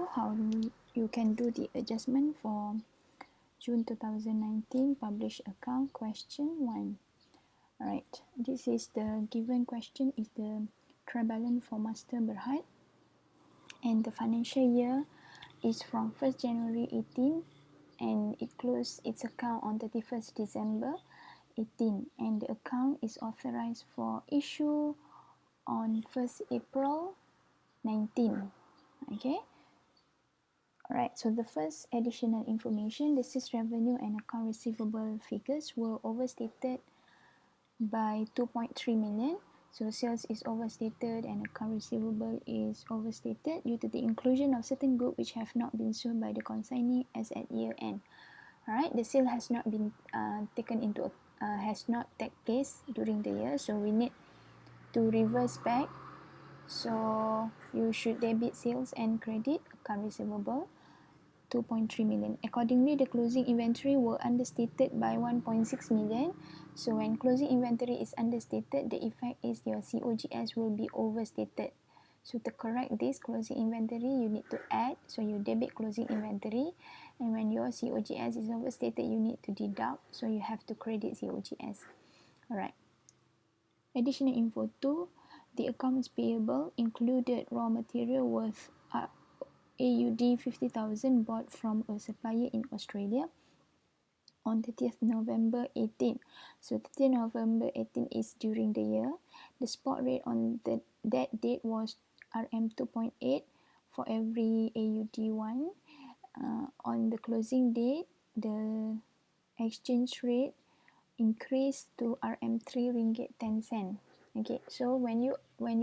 you how you can do the adjustment for June 2019 published account. Question 1. Alright, this is the given question is the trial balance for Master Berhad, and the financial year is from 1st January 18 and it closed its account on 31st December 18, and the account is authorized for issue on 1st April 19. Okay. Alright, so the first additional information, the sales revenue and account receivable figures were overstated by 2.3 million. So sales is overstated and account receivable is overstated due to the inclusion of certain goods which have not been sold by the consignee as at year end. Alright, the sale has not been has not take place during the year, so we need to reverse back. So you should debit sales and credit account receivable 2.3 million. Accordingly, the closing inventory were understated by 1.6 million. So when closing inventory is understated, the effect is your COGS will be overstated. So to correct this closing inventory, you need to add. So you debit closing inventory, and when your COGS is overstated, you need to deduct. So you have to credit COGS. Alright. Additional info 2. The accounts payable included raw material worth AUD 50,000 bought from a supplier in Australia on 30th November 18. So 30th November 18 is during the year. The spot rate on that date was RM 2.8 for every AUD 1. On the closing date, the exchange rate increased to RM 3 ringgit 10 cent. Okay, so when you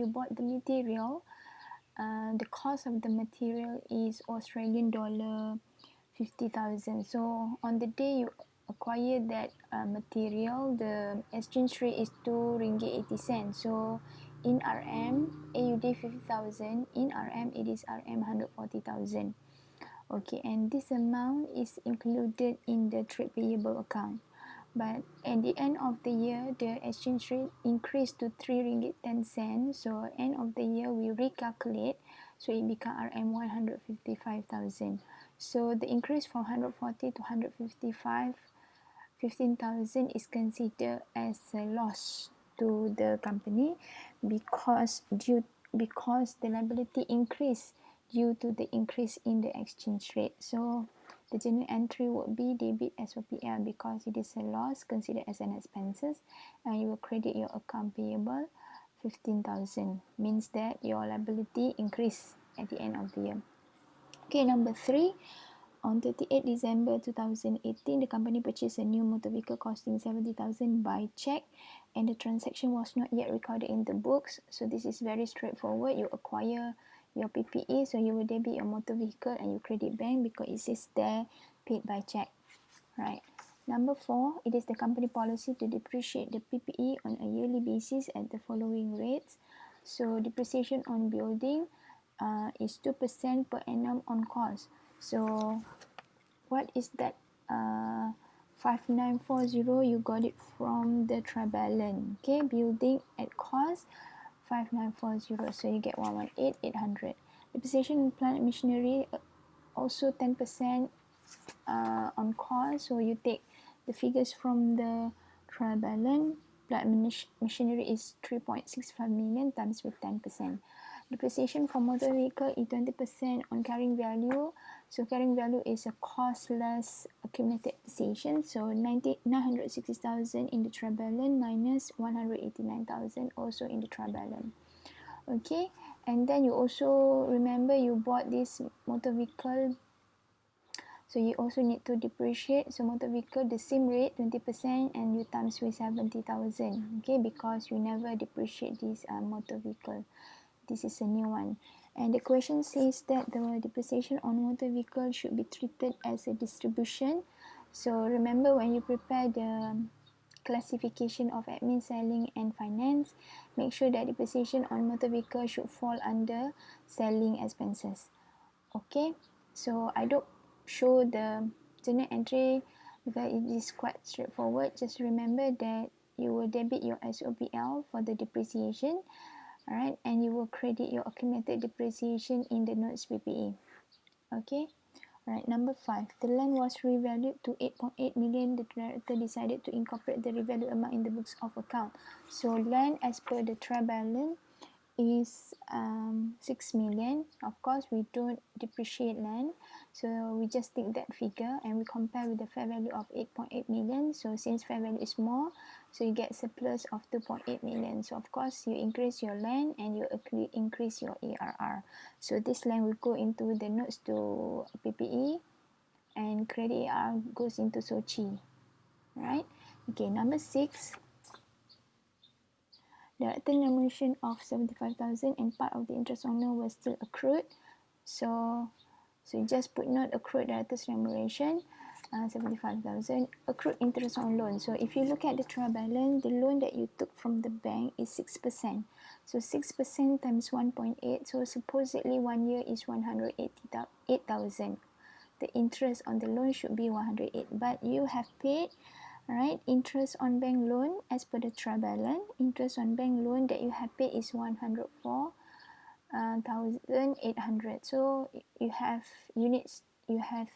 bought the material, the cost of the material is Australian dollar 50,000. So on the day you acquire that material, the exchange rate is 2 ringgit 80 cents. So in RM, AUD 50,000, in RM it is RM 140,000. Okay, and this amount is included in the trade payable account. But at the end of the year, the exchange rate increased to 3 ringgit 10 cents. So end of the year, we recalculate. So it became RM 155,000. So the increase from 140 to 155, 15,000 is considered as a loss to the company because the liability increased due to the increase in the exchange rate. So the general entry would be debit SOPL because it is a loss considered as an expenses, and you will credit your account payable 15,000. Means that your liability increase at the end of the year. Okay, number 3. On 38 December 2018, the company purchased a new motor vehicle costing 70,000 by check, and the transaction was not yet recorded in the books. So this is very straightforward. You acquire your PPE, so you will debit your motor vehicle and you credit bank because it says there paid by check. Right. Number 4, it is the company policy to depreciate the PPE on a yearly basis at the following rates. So depreciation on building is 2% per annum on cost. So what is that 5940? You got it from the trial balance. Okay, building at cost 5940, so you get 118,800. Depreciation in plant and machinery also 10% on cost, so you take the figures from the trial balance. Plant machinery is 3.65 million times with 10%. Depreciation for motor vehicle is 20% on carrying value. So carrying value is a costless accumulated depreciation. So 960,000 in the trial balance minus 189,000 also in the trial balance. Okay, and then you also remember you bought this motor vehicle. So you also need to depreciate. So motor vehicle, the same rate 20%, and you times with 70,000. Okay, because you never depreciate this motor vehicle. This is a new one. And the question says that the depreciation on motor vehicle should be treated as a distribution. So remember when you prepare the classification of admin, selling and finance, make sure that depreciation on motor vehicle should fall under selling expenses. Okay, so I don't show the journal entry because it is quite straightforward. Just remember that you will debit your SOPL for the depreciation. Alright, and you will credit your accumulated depreciation in the notes PPE. Okay. Alright, number 5. The land was revalued to 8.8 million. The director decided to incorporate the revalued amount in the books of account. So land as per the trial balance is 6 million. Of course, we don't depreciate land, so we just take that figure and we compare with the fair value of 8.8 million. So since fair value is more, so you get surplus of 2.8 million. So of course, you increase your land and you increase your ARR. So this land will go into the notes to PPE, and credit ARR goes into Sochi, right? Okay, number 6. The remuneration of 75,000 and part of the interest on loan was still accrued. So you just put note accrued director's remuneration, 75,000 accrued interest on loan. So if you look at the trial balance, the loan that you took from the bank is 6%. So 6% times 1.8. So supposedly 1 year is 188,000. The interest on the loan should be 108, but you have paid, right, interest on bank loan as per the trial balance. Interest on bank loan that you have paid is 104,800. So you have units, you have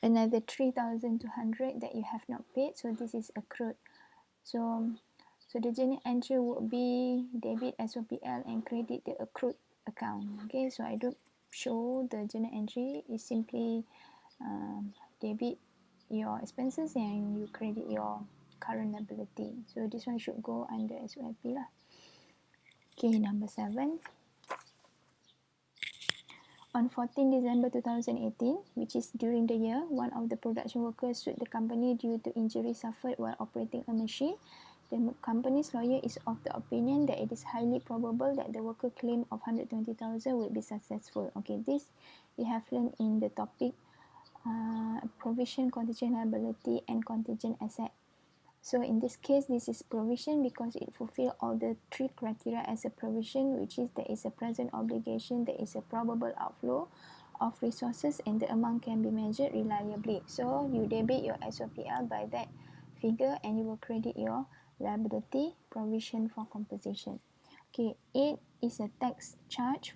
another 3,200 that you have not paid. So this is accrued. So the journal entry would be debit SOPL and credit the accrued account. Okay, so I don't show the journal entry. It's simply debit your expenses and you credit your current liability. So this one should go under SOP lah. Okay, number 7. On 14 December 2018, which is during the year, one of the production workers sued the company due to injury suffered while operating a machine. The company's lawyer is of the opinion that it is highly probable that the worker claim of 120,000 will be successful. Okay, this we have learned in the topic provision, contingent liability, and contingent asset. So in this case, this is provision because it fulfills all the 3 criteria as a provision, which is there is a present obligation, there is a probable outflow of resources, and the amount can be measured reliably. So you debit your SOPL by that figure and you will credit your liability provision for compensation. Okay, 8 is a tax charge,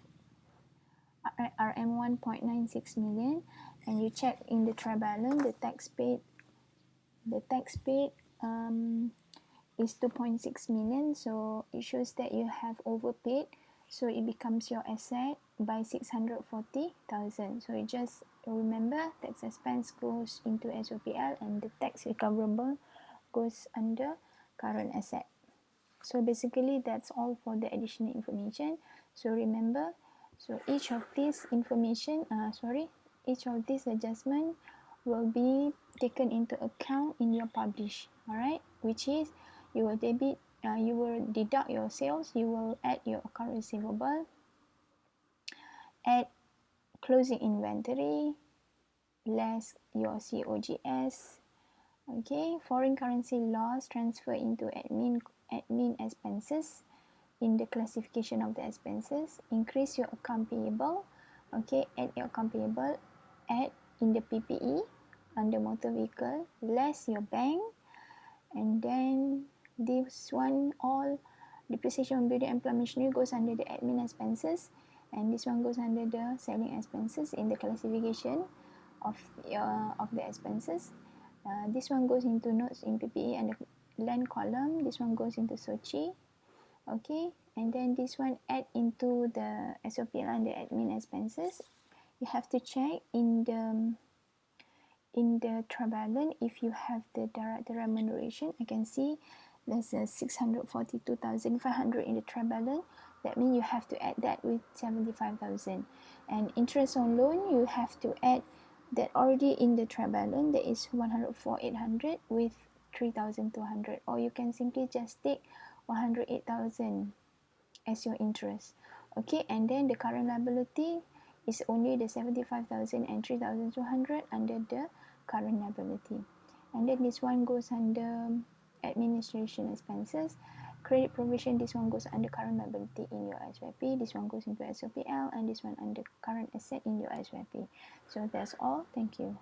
RM 1.96 million, and you check in the trial balance, the tax paid is 2.6 million. So it shows that you have overpaid, so it becomes your asset by 640,000. So you just remember tax expense goes into SOPL and the tax recoverable goes under current asset. So basically that's all for the additional information. So remember, so each of these adjustment will be taken into account in your publish, all right, which is you will deduct your sales, you will add your account receivable, add closing inventory, less your COGS. Okay, foreign currency loss transfer into admin expenses in the classification of the expenses, increase your account payable. Okay, add your account payable, add in the PPE under motor vehicle, less your bank, and then this one, all depreciation on building and plant machinery goes under the admin expenses, and this one goes under the selling expenses in the classification of the expenses. This one goes into notes in PPE and the land column. This one goes into Sochi. Okay, and then this one add into the SOPL and the admin expenses. You have to check in the trial balance if you have the director remuneration. I can see there's a 642,500 in the trial balance. That means you have to add that with 75,000. And interest on loan, you have to add that already in the trial balance. That is 104,800 with 3,200, or you can simply just take 108,000 as your interest. Okay, and then the current liability is only the 75,000 and 3,200 under the current liability. And then this one goes under administration expenses. Credit provision, this one goes under current liability in your SYP. This one goes into SOPL, and this one under current asset in your SYP. So that's all. Thank you.